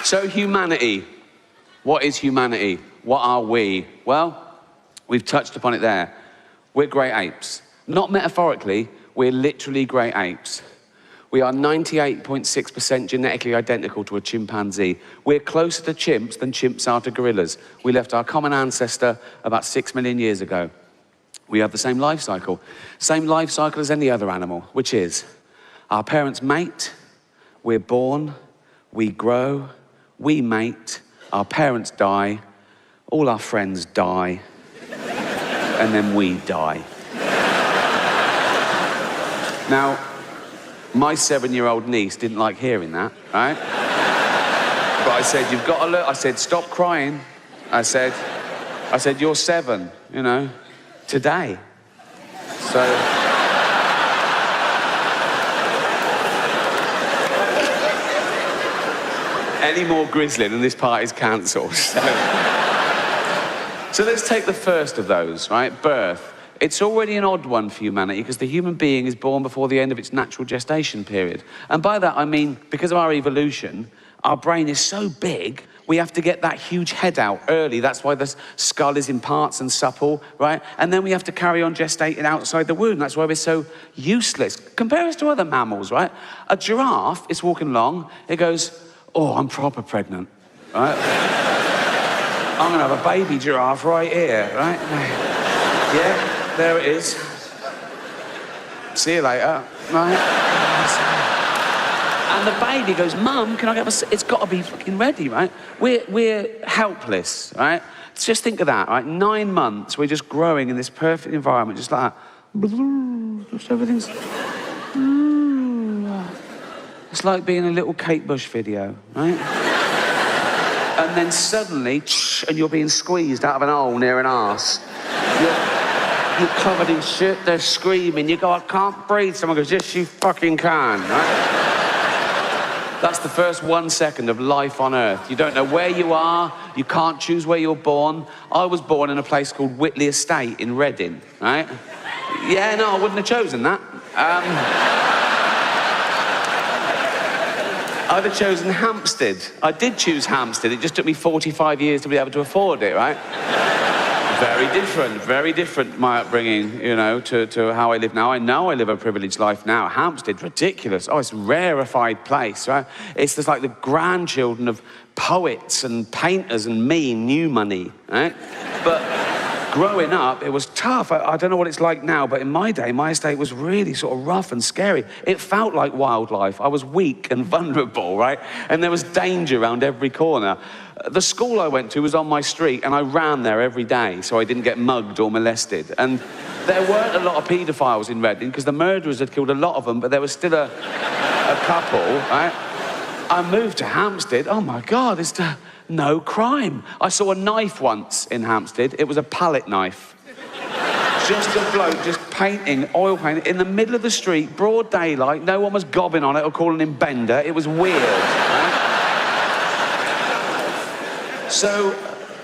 So humanity. What is humanity? What are we? Well, we've touched upon it there. We're great apes. Not metaphorically, we're literally great apes. We are 98.6% genetically identical to a chimpanzee. We're closer to chimps than chimps are to gorillas. We left our common ancestor about 6 million years ago. We have the same life cycle as any other animal, which is our parents mate, we're born, we grow, we mate, our parents die, all our friends die, and then we die. Now, my 7-year-old niece didn't like hearing that, right? But I said, you've got to look. I said, stop crying. I said, you're 7, you know, today. So... any more grisly and this party's cancelled. So let's take the first of those, right? Birth. It's already an odd one for humanity because the human being is born before the end of its natural gestation period. And by that, I mean, because of our evolution, our brain is so big, we have to get that huge head out early. That's why the skull is in parts and supple, right? And then we have to carry on gestating outside the womb. That's why we're so useless. Compare us to other mammals, right? A giraffe is walking along, it goes, oh, I'm proper pregnant, right? I'm gonna have a baby giraffe right here, right? Yeah. There it is. See you later, right? And the baby goes, Mum, can I get it's got to be fucking ready, right? We're helpless, right? Just think of that, right? 9 months, we're just growing in this perfect environment, just like that. Just everything's... It's like being a little Kate Bush video, right? And then suddenly, and you're being squeezed out of an hole near an arse. You're covered in shit, they're screaming, you go, I can't breathe. Someone goes, yes, you fucking can, right? That's the first 1 second of life on Earth. You don't know where you are, you can't choose where you're born. I was born in a place called Whitley Estate in Reading, right? Yeah, no, I wouldn't have chosen that. I'd have chosen Hampstead. I did choose Hampstead, it just took me 45 years to be able to afford it, right? Very different, my upbringing, you know, to how I live now. I know I live a privileged life now. Hampstead's ridiculous. Oh, it's a rarefied place, right? It's just like the grandchildren of poets and painters and me, new money, right? But growing up, it was tough. I don't know what it's like now, but in my day, my estate was really sort of rough and scary. It felt like wildlife. I was weak and vulnerable, right? And there was danger around every corner. The school I went to was on my street, and I ran there every day so I didn't get mugged or molested. And there weren't a lot of paedophiles in Reading because the murderers had killed a lot of them, but there was still a couple, right? I moved to Hampstead. Oh, my God, it's no crime. I saw a knife once in Hampstead. It was a palette knife. Just a bloke just painting, oil painting, in the middle of the street, broad daylight. No one was gobbing on it or calling him Bender. It was weird, right? So,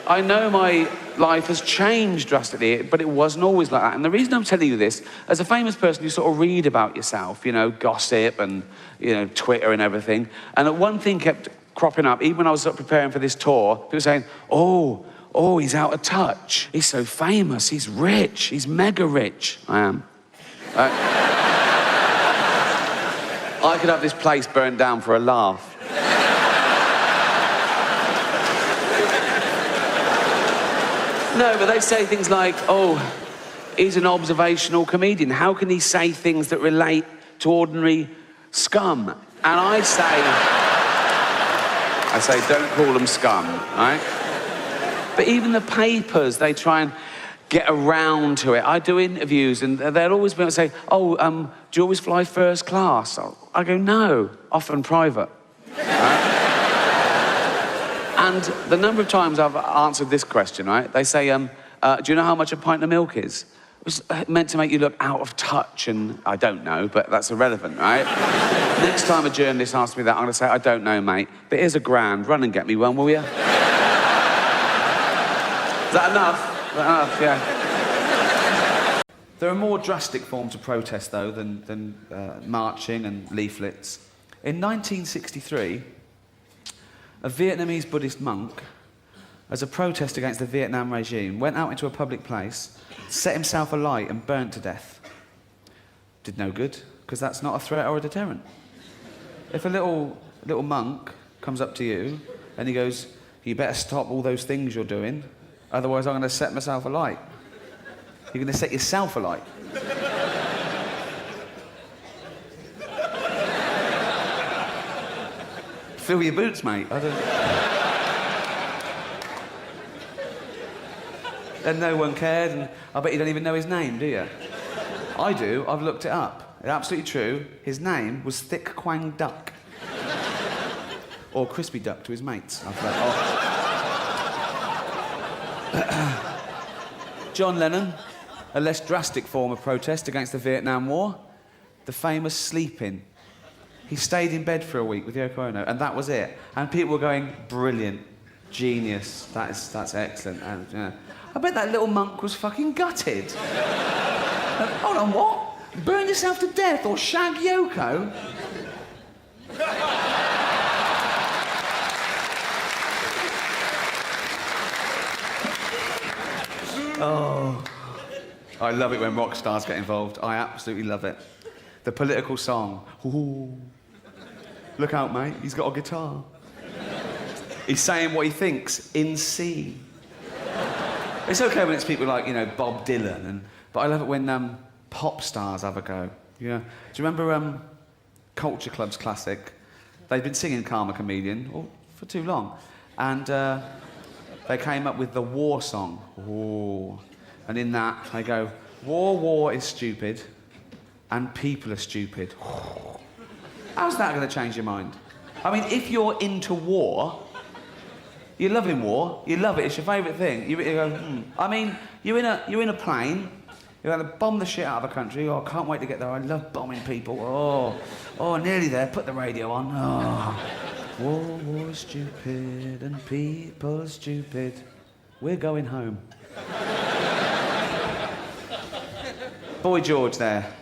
I know my life has changed drastically, but it wasn't always like that. And the reason I'm telling you this, as a famous person, you sort of read about yourself, you know, gossip and, you know, Twitter and everything. And one thing kept cropping up, even when I was preparing for this tour, people saying, oh, he's out of touch. He's so famous, he's rich, he's mega rich. I am. I could have this place burnt down for a laugh. No, but they say things like, oh, he's an observational comedian. How can he say things that relate to ordinary scum? And I say, don't call them scum, right? But even the papers, they try and get around to it. I do interviews, and they'll always be able to say, oh, do you always fly first class? I go, no, often private. Right? And the number of times I've answered this question, right? They say, do you know how much a pint of milk is? It was meant to make you look out of touch, and I don't know, but that's irrelevant, right? Next time a journalist asks me that, I'm going to say, I don't know, mate, but here's £1,000. Run and get me one, will you? Is that enough? Is that enough? Yeah. There are more drastic forms of protest, though, than marching and leaflets. In 1963, a Vietnamese Buddhist monk, as a protest against the Vietnam regime, went out into a public place, set himself alight and burnt to death. Did no good, because that's not a threat or a deterrent. If a little monk comes up to you and he goes, you better stop all those things you're doing, otherwise I'm going to set myself alight. You're going to set yourself alight. Fill your boots, mate. And no one cared, and I bet you don't even know his name, do you? I do. I've looked it up. It's absolutely true. His name was Thick Quang Duck. Or Crispy Duck to his mates. John Lennon, a less drastic form of protest against the Vietnam War, the famous sleep-in. He stayed in bed for a week with Yoko Ono, and that was it. And people were going, brilliant, genius, that's excellent. And, I bet that little monk was fucking gutted. Hold on, what? Burn yourself to death or shag Yoko? Oh, I love it when rock stars get involved. I absolutely love it. The political song. Ooh. Look out, mate, he's got a guitar. He's saying what he thinks in C. It's okay when it's people like, Bob Dylan, but I love it when pop stars have a go. Yeah. Do you remember Culture Club's classic? They'd been singing Karma Chameleon for too long, and they came up with the war song. Ooh. And in that, they go, war is stupid, and people are stupid. How's that going to change your mind? I mean, if you're into war, you're loving war, you love it, it's your favourite thing. You go, I mean, you're in a plane, you're going to bomb the shit out of a country. Oh, I can't wait to get there, I love bombing people. Oh, nearly there, put the radio on. Oh, war is stupid and people are stupid. We're going home. Boy George there,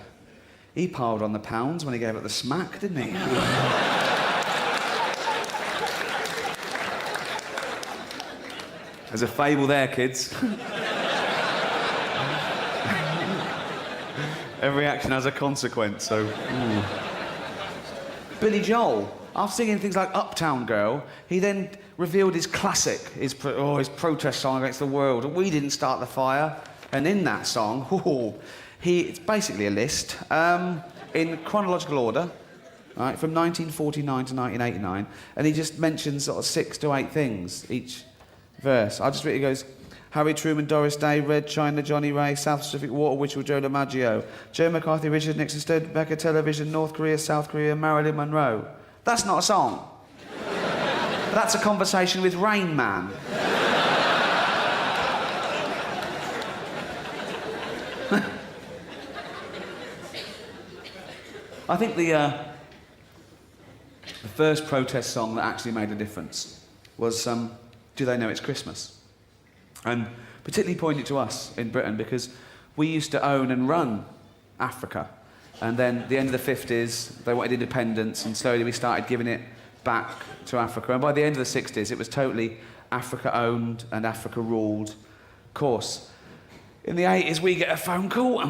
he piled on the pounds when he gave it the smack, didn't he? There's a fable there, kids. Every action has a consequence, so... Ooh. Billy Joel, after singing things like Uptown Girl, he then revealed his classic, his protest song against the world. We didn't start the fire. And in that song, it's basically a list, in chronological order, right, from 1949 to 1989, and he just mentions sort of 6 to 8 things each verse. I'll just read it. It goes, Harry Truman, Doris Day, Red China, Johnny Ray, South Pacific Water, Witchell, Joe DiMaggio, Joe McCarthy, Richard Nixon, Studebaker, Television, North Korea, South Korea, Marilyn Monroe. That's not a song. That's a conversation with Rain Man. I think the first protest song that actually made a difference was Do They Know It's Christmas? And particularly pointed to us in Britain because we used to own and run Africa. And then at the end of the 50s, they wanted independence, and slowly we started giving it back to Africa. And by the end of the 60s, it was totally Africa-owned and Africa-ruled. Of course, in the 80s, we get a phone call.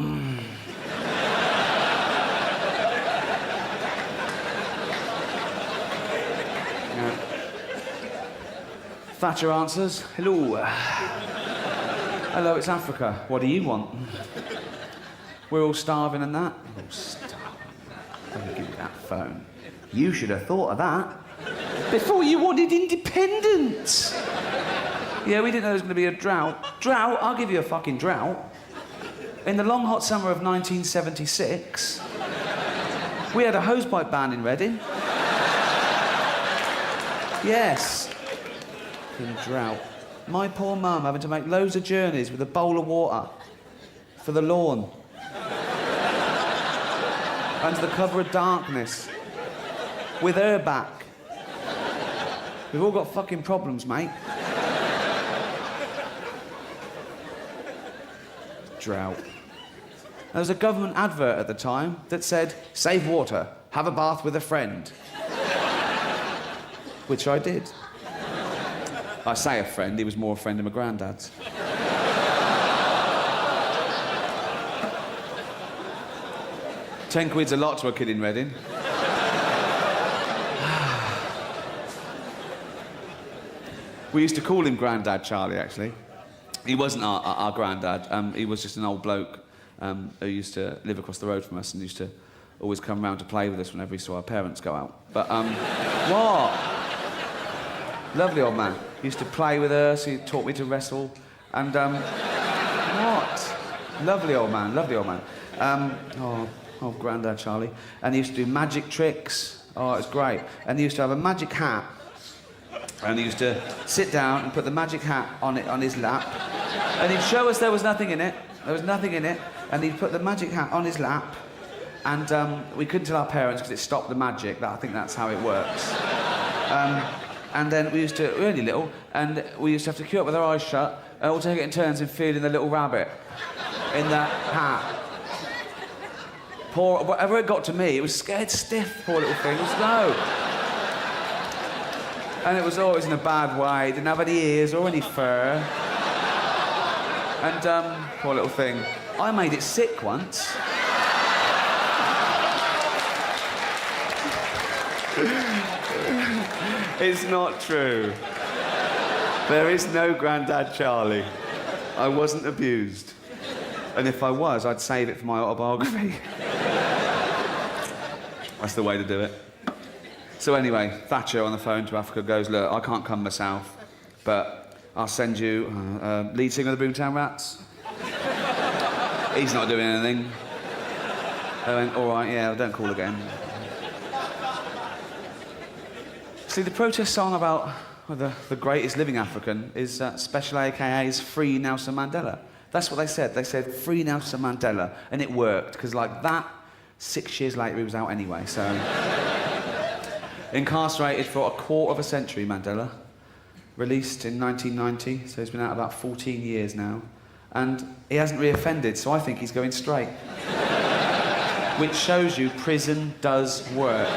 Thatcher answers, hello. Hello, it's Africa. What do you want? We're all starving and that. Oh, starving. Don't give me that phone. You should have thought of that before you wanted independence. Yeah, we didn't know there was going to be a drought. Drought? I'll give you a fucking drought. In the long hot summer of 1976, we had a hosepipe ban in Reading. Yes. In drought. My poor mum having to make loads of journeys with a bowl of water for the lawn. Under the cover of darkness. With her back. We've all got fucking problems, mate. Drought. There was a government advert at the time that said, save water, have a bath with a friend. Which I did. I say a friend, he was more a friend of my granddad's. 10 quid's a lot to a kid in Reading. We used to call him Grandad Charlie, actually. He wasn't our granddad. He was just an old bloke who used to live across the road from us and used to always come round to play with us whenever he saw our parents go out. But, what? Lovely old man. He used to play with us, he taught me to wrestle, and, what? Lovely old man, lovely old man. Oh, Grandad Charlie. And he used to do magic tricks. Oh, it was great. And he used to have a magic hat. And he used to sit down and put the magic hat on his lap. And he'd show us there was nothing in it. There was nothing in it. And he'd put the magic hat on his lap. And we couldn't tell our parents because it stopped the magic. I think that's how it works. And then we were only little, and we used to have to queue up with our eyes shut, and all take it in turns in feeding the little rabbit in that hat. Poor, whatever it got to me, it was scared stiff, poor little thing. It was no. And it was always in a bad way. Didn't have any ears or any fur. And, poor little thing. I made it sick once. It's not true. There is no Grandad Charlie. I wasn't abused. And if I was, I'd save it for my autobiography. That's the way to do it. So anyway, Thatcher on the phone to Africa goes, look, I can't come myself, but I'll send you lead singer of the Boomtown Rats. He's not doing anything. I went, all right, yeah, don't call again. See, the protest song about the greatest living African is Special AKA's Free Nelson Mandela. That's what they said. They said, Free Nelson Mandela. And it worked, because like that, 6 years later, he was out anyway, so... Incarcerated for a quarter of a century, Mandela. Released in 1990, so he's been out about 14 years now. And he hasn't reoffended, so I think he's going straight. Which shows you prison does work.